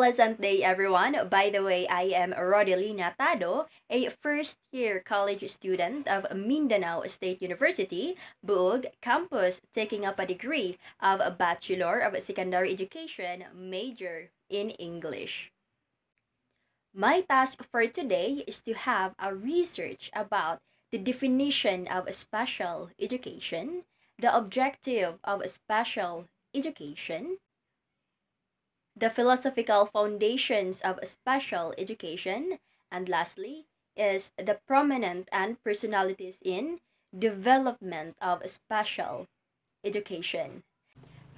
pleasant day, everyone. By the way, I am Rodelina Tado, a first-year college student of Mindanao State University, Buog campus, taking up a degree of a Bachelor of Secondary Education, major in English. My task for today is to have a research about the definition of special education, the objective of special education, the philosophical foundations of special education, and lastly, is the prominent and personalities in development of special education.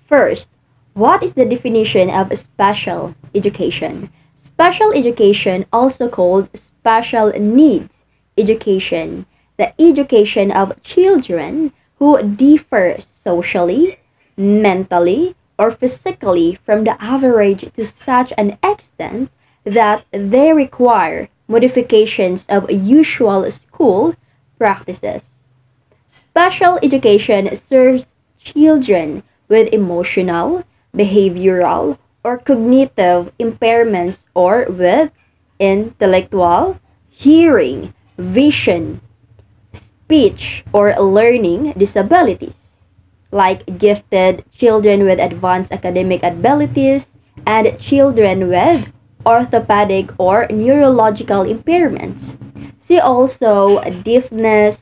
First, what is the definition of special education? Special education, also called special needs education, the education of children who differ socially, mentally, or physically from the average to such an extent that they require modifications of usual school practices. Special education serves children with emotional, behavioral, or cognitive impairments or with intellectual, hearing, vision, speech, or learning disabilities, like gifted children with advanced academic abilities and children with orthopedic or neurological impairments. See also deafness,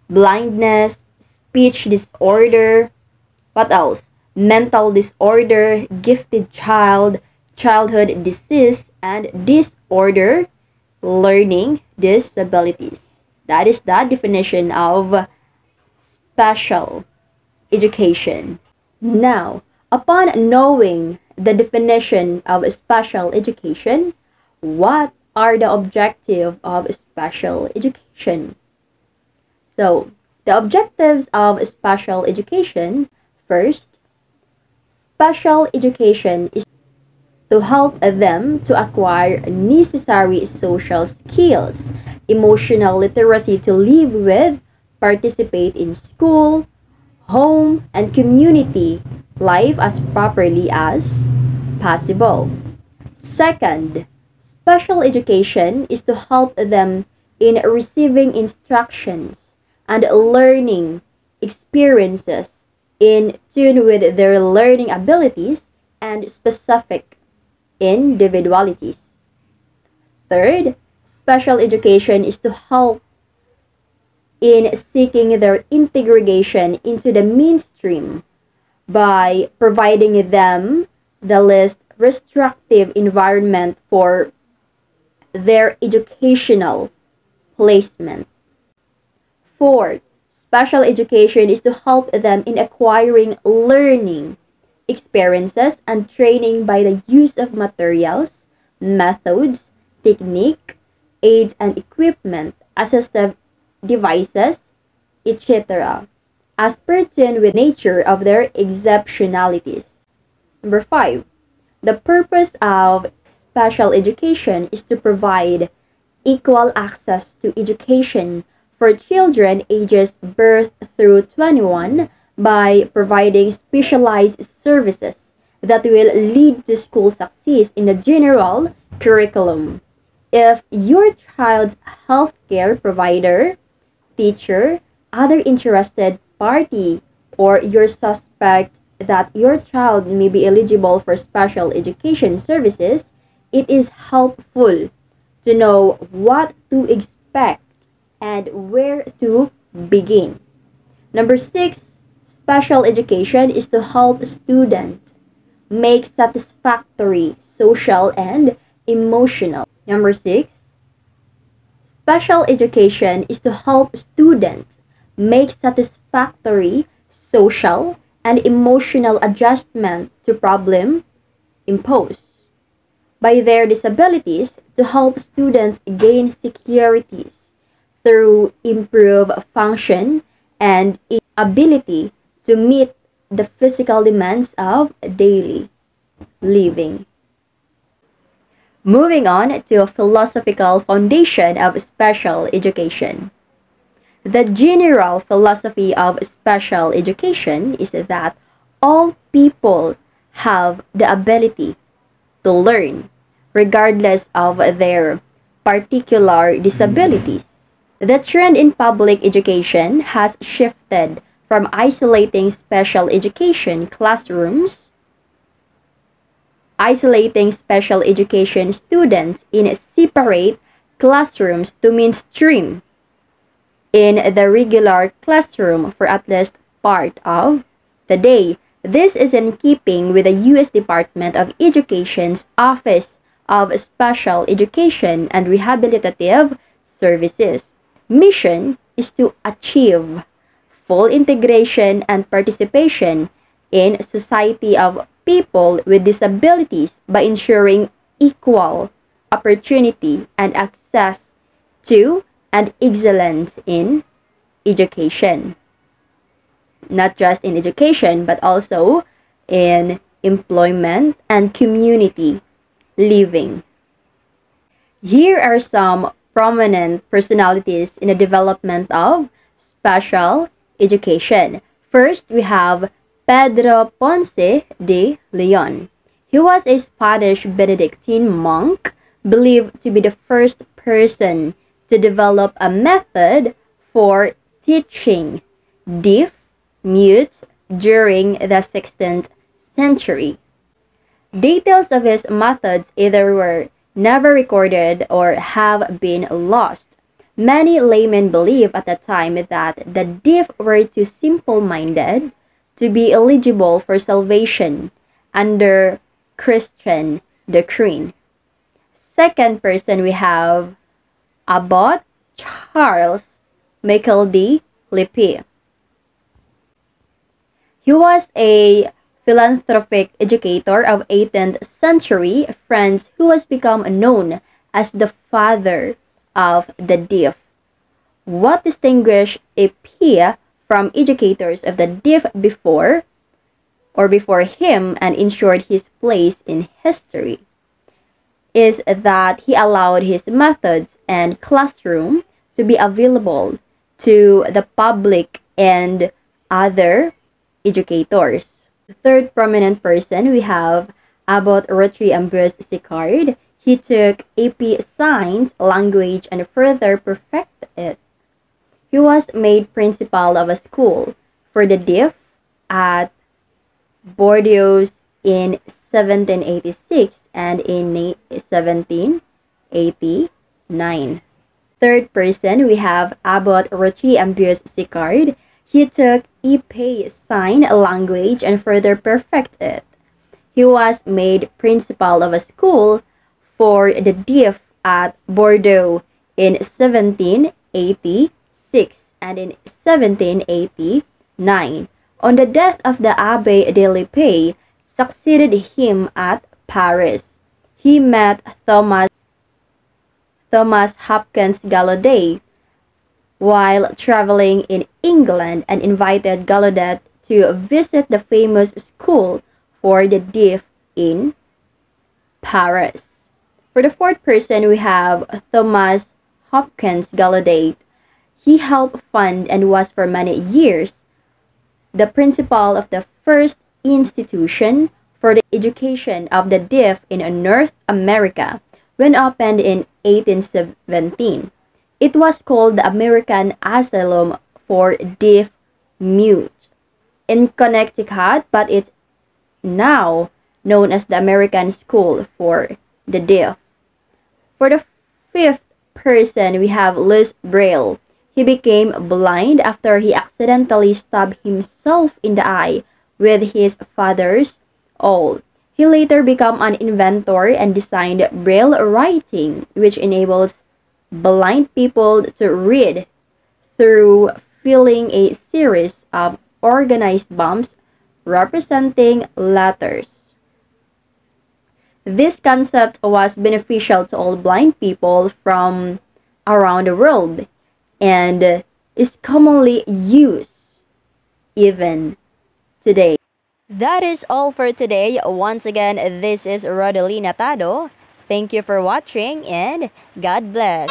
blindness, speech disorder, what else? Mental disorder, gifted child, childhood disease, and disorder learning disabilities. That is the definition of special education. Now, upon knowing the definition of special education, what are the objectives of special education? So, the objectives of special education, first, special education is to help them to acquire necessary social skills, emotional literacy to live with, participate in school, home, and community life as properly as possible. Second, special education is to help them in receiving instructions and learning experiences in tune with their learning abilities and specific individualities. Third, special education is to help in seeking their integration into the mainstream by providing them the least restrictive environment for their educational placement. Fourth, special education is to help them in acquiring learning experiences and training by the use of materials, methods, technique, aids and equipment, assistive devices, etc., as per tune with nature of their exceptionalities. Number 5. The purpose of special education is to provide equal access to education for children ages birth through 21 by providing specialized services that will lead to school success in the general curriculum. If your child's healthcare provider, teacher, other interested party, or your suspect that your child may be eligible for special education services, it is helpful to know what to expect and where to begin. Number 6, special education is to help students make satisfactory social and emotional. Number 6, special education is to help students make satisfactory social and emotional adjustment to problem imposed by their disabilities to help students gain securities through improved function and ability to meet the physical demands of daily living. Moving on to a philosophical foundation of special education. The general philosophy of special education is that all people have the ability to learn, regardless of their particular disabilities. The trend in public education has shifted from isolating special education students in separate classrooms to mainstream in the regular classroom for at least part of the day. This is in keeping with the U.S. Department of Education's Office of Special Education and Rehabilitative Services. Mission is to achieve full integration and participation in society of people with disabilities by ensuring equal opportunity and access to and excellence in education. Not just in education, but also in employment and community living. Here are some prominent personalities in the development of special education. First, we have Pedro Ponce de Leon. He was a Spanish Benedictine monk believed to be the first person to develop a method for teaching deaf mutes during the 16th century. Details of his methods either were never recorded or have been lost. Many laymen believed at the time that the deaf were too simple-minded to be eligible for salvation under Christian doctrine. Second person, we have Abbot Charles Michel de Lippi. He was a philanthropic educator of 18th century France who has become known as the father of the deaf. What distinguished Lippi from educators of the deaf before him and ensured his place in history is that he allowed his methods and classroom to be available to the public and other educators. The third prominent person, we have Abbot Rotary Ambrose Sicard. He took AP Science, Language, and further perfected it. He was made principal of a school for the deaf at Bordeaux in 1786 and in 1789. Third person, we have Abbot Rotary Ambrose Sicard. He took EP Sign Language and further perfected it. He was made principal of a school for the deaf at Bordeaux in 1786 and in 1789. On the death of the Abbé de Lippi, succeeded him at Paris. He met Thomas Hopkins Gallaudet while traveling in England and invited Gallaudet to visit the famous school for the deaf in Paris. For the fourth person, we have Thomas Hopkins Gallaudet. He helped fund and was for many years the principal of the first institution for the education of the deaf in North America when opened in 1817. It was called the American Asylum for Deaf Mute in Connecticut, but it's now known as the American School for the Deaf. For the fifth person, we have Louis Braille. He became blind after he accidentally stabbed himself in the eye with his father's awl. He later became an inventor and designed Braille writing, which enables blind people to read through filling a series of organized bumps representing letters. This concept was beneficial to all blind people from around the world and is commonly used even today. That is all for today. Once again, this is Rodelina Tado. Thank you for watching and God bless.